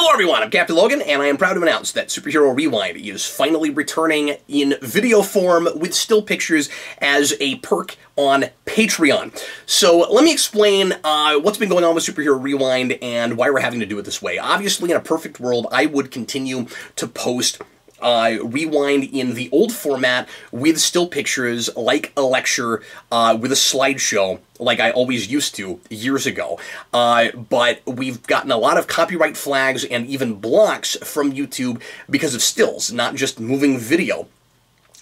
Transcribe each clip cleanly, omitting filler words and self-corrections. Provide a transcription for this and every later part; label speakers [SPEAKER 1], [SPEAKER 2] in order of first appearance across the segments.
[SPEAKER 1] Hello everyone, I'm Captain Logan, and I am proud to announce that Superhero Rewind is finally returning in video form with still pictures as a perk on Patreon. So let me explain what's been going on with Superhero Rewind and why we're having to do it this way. Obviously, in a perfect world, I would continue to post Rewind in the old format with still pictures, like a lecture, with a slideshow, like I always used to years ago. But we've gotten a lot of copyright flags and even blocks from YouTube because of stills, not just moving video.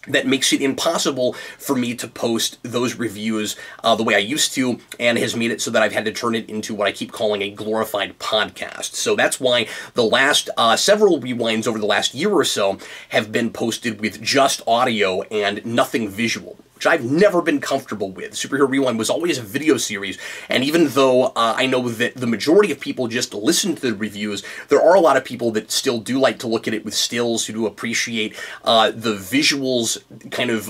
[SPEAKER 1] That makes it impossible for me to post those reviews the way I used to, and has made it so that I've had to turn it into what I keep calling a glorified podcast. So that's why the last several rewinds over the last year or so have been posted with just audio and nothing visual, which I've never been comfortable with. Superhero Rewind was always a video series, and even though I know that the majority of people just listen to the reviews, there are a lot of people that still do like to look at it with stills, who do appreciate the visuals, kind of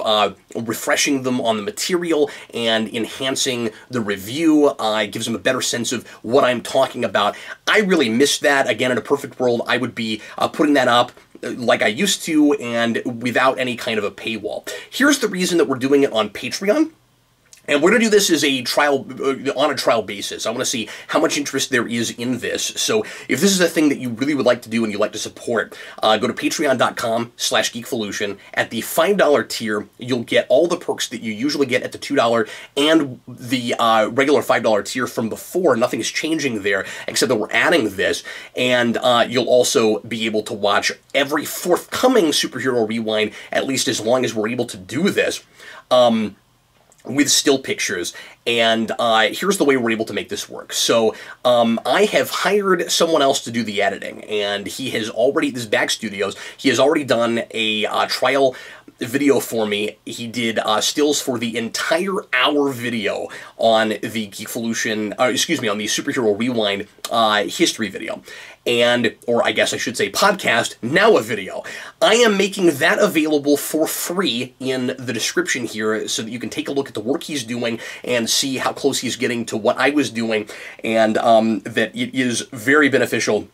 [SPEAKER 1] refreshing them on the material and enhancing the review. It gives them a better sense of what I'm talking about. I really miss that. Again, in a perfect world, I would be putting that up like I used to, and without any kind of a paywall. Here's the reason that we're doing it on Patreon. And we're going to do this as a trial, on a trial basis. I want to see how much interest there is in this. So if this is a thing that you really would like to do and you'd like to support, go to patreon.com/Geekvolution. At the $5 tier, you'll get all the perks that you usually get at the $2 and the regular $5 tier from before. Nothing is changing there, except that we're adding this. And you'll also be able to watch every forthcoming Superhero Rewind, at least as long as we're able to do this. With still pictures, and here's the way we're able to make this work. So I have hired someone else to do the editing, and he has already, this is Back Studios, he has already done a trial video for me. He did stills for the entire hour video on the Geekvolution, excuse me, on the Superhero Rewind history video. And, or I guess I should say podcast, now a video. I am making that available for free in the description here so that you can take a look at the work he's doing and see how close he's getting to what I was doing, and that it is very beneficial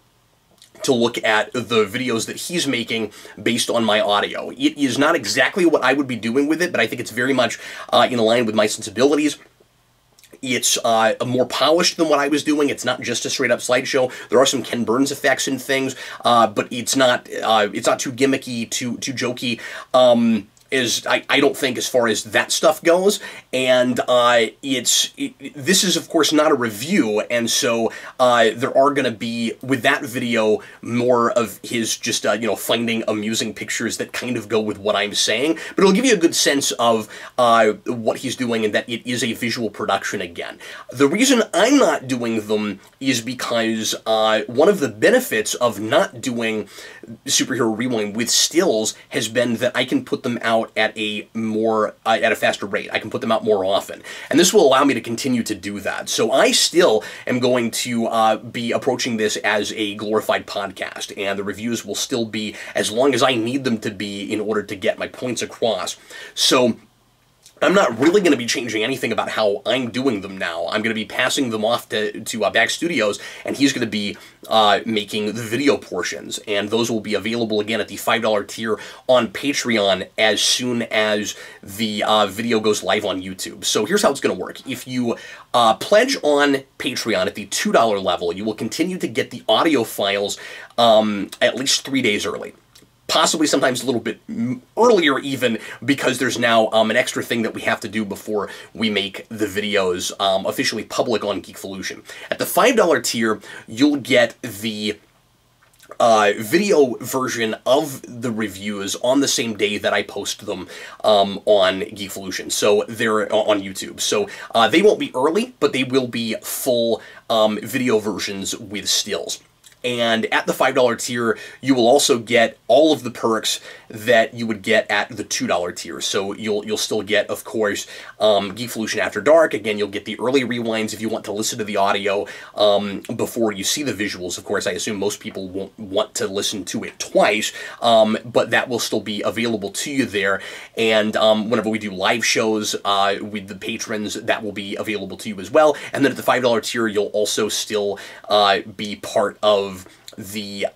[SPEAKER 1] to look at the videos that he's making based on my audio. It is not exactly what I would be doing with it, but I think it's very much in line with my sensibilities. It's more polished than what I was doing. It's not just a straight-up slideshow. There are some Ken Burns effects and things, but it's not too gimmicky, too jokey. I don't think, as far as that stuff goes, and this is, of course, not a review, and so there are going to be, with that video, more of his just, you know, finding amusing pictures that kind of go with what I'm saying, but it'll give you a good sense of what he's doing, and that it is a visual production again. The reason I'm not doing them is because one of the benefits of not doing Superhero Rewind with stills has been that I can put them out at a faster rate. I can put them out more often, and this will allow me to continue to do that. So I still am going to be approaching this as a glorified podcast, and the reviews will still be as long as I need them to be in order to get my points across. So I'm not really going to be changing anything about how I'm doing them now. I'm going to be passing them off to Back Studios, and he's going to be making the video portions, and those will be available again at the $5 tier on Patreon as soon as the video goes live on YouTube. So here's how it's going to work. If you pledge on Patreon at the $2 level, you will continue to get the audio files at least 3 days early. Possibly sometimes a little bit earlier even, because there's now an extra thing that we have to do before we make the videos officially public on Geekvolution. At the $5 tier, you'll get the video version of the reviews on the same day that I post them on Geekvolution. So they're on YouTube. So they won't be early, but they will be full video versions with stills. And at the $5 tier, you will also get all of the perks that you would get at the $2 tier. So you'll still get, of course, Geekvolution After Dark. Again, you'll get the early rewinds if you want to listen to the audio before you see the visuals. Of course, I assume most people won't want to listen to it twice, but that will still be available to you there. And whenever we do live shows with the patrons, that will be available to you as well. And then at the $5 tier, you'll also still be part of the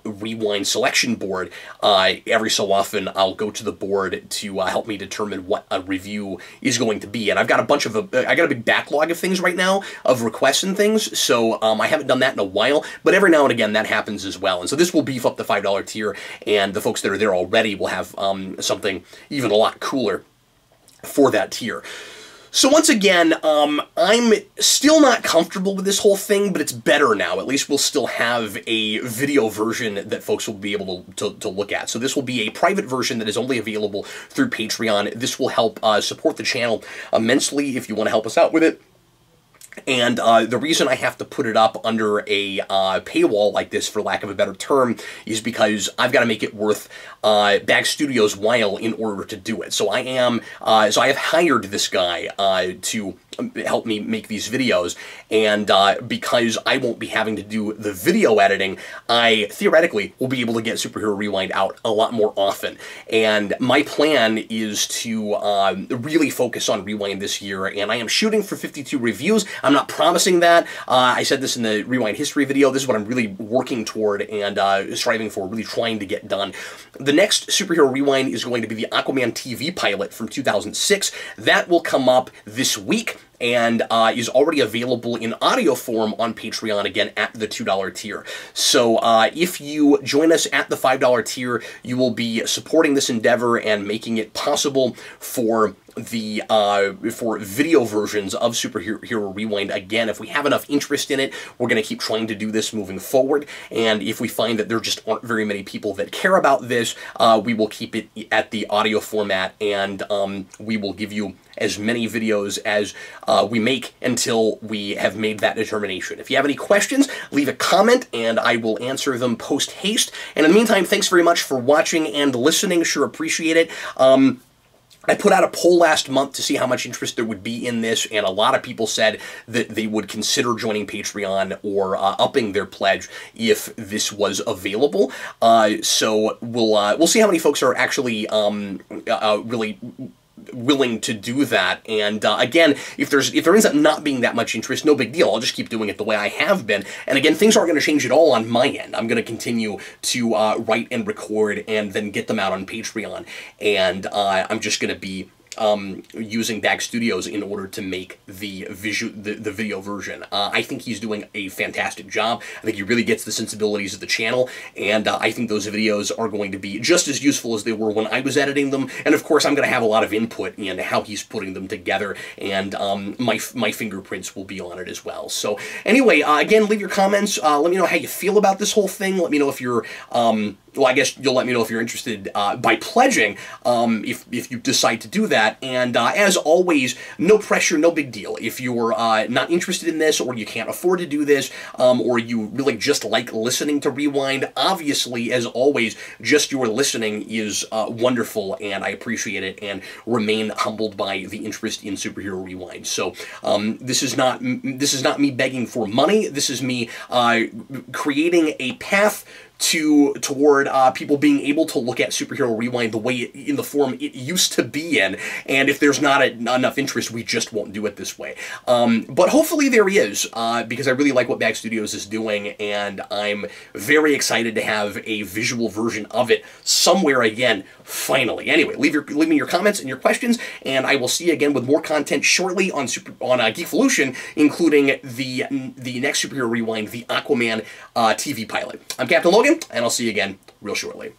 [SPEAKER 1] Rewind selection board, every so often I'll go to the board to help me determine what a review is going to be. And I've got a bunch of, I got a big backlog of things right now, of requests and things, so I haven't done that in a while, but every now and again that happens as well. And so this will beef up the $5 tier, and the folks that are there already will have something even a lot cooler for that tier. So once again, I'm still not comfortable with this whole thing, but it's better now. At least we'll still have a video version that folks will be able to look at. So this will be a private version that is only available through Patreon. This will help support the channel immensely if you want to help us out with it. And the reason I have to put it up under a paywall like this, for lack of a better term, is because I've got to make it worth Bag Studios' while in order to do it. So I have hired this guy to help me make these videos, and because I won't be having to do the video editing, I theoretically will be able to get Superhero Rewind out a lot more often. And my plan is to really focus on Rewind this year, and I am shooting for 52 reviews. I'm not promising that. I said this in the Rewind history video. This is what I'm really working toward and striving for, really trying to get done. The next Superhero Rewind is going to be the Aquaman TV pilot from 2006. That will come up this week, and is already available in audio form on Patreon, again, at the $2 tier. So if you join us at the $5 tier, you will be supporting this endeavor and making it possible for the for video versions of Superhero Rewind. Again, if we have enough interest in it, we're going to keep trying to do this moving forward, and if we find that there just aren't very many people that care about this, we will keep it at the audio format, and we will give you as many videos as we make until we have made that determination. If you have any questions, leave a comment and I will answer them post-haste. And in the meantime, thanks very much for watching and listening. Sure appreciate it. I put out a poll last month to see how much interest there would be in this, and a lot of people said that they would consider joining Patreon or upping their pledge if this was available. So we'll see how many folks are actually really willing to do that. And again, if there ends up not being that much interest, no big deal. I'll just keep doing it the way I have been. And again, things aren't going to change at all on my end. I'm going to continue to write and record and then get them out on Patreon. And I'm just going to be using Bag Studios in order to make the video version. I think he's doing a fantastic job. I think he really gets the sensibilities of the channel, and I think those videos are going to be just as useful as they were when I was editing them. And of course, I'm going to have a lot of input in how he's putting them together, and my fingerprints will be on it as well. So anyway, again, leave your comments. Let me know how you feel about this whole thing. Let me know if you're well, I guess you'll let me know if you're interested by pledging, if you decide to do that. And as always, no pressure, no big deal. If you're not interested in this, or you can't afford to do this, or you really just like listening to Rewind, obviously, as always, just your listening is wonderful, and I appreciate it, and remain humbled by the interest in Superhero Rewind. So this is not me begging for money. This is me creating a path toward people being able to look at Superhero Rewind the way in the form it used to be in, and if there's not enough interest, we just won't do it this way. But hopefully there is, because I really like what Bag Studios is doing, and I'm very excited to have a visual version of it somewhere again, finally. Anyway, leave me your comments and your questions, and I will see you again with more content shortly on Geekvolution, including the next Superhero Rewind, the Aquaman TV pilot. I'm Captain Logan, and I'll see you again real shortly.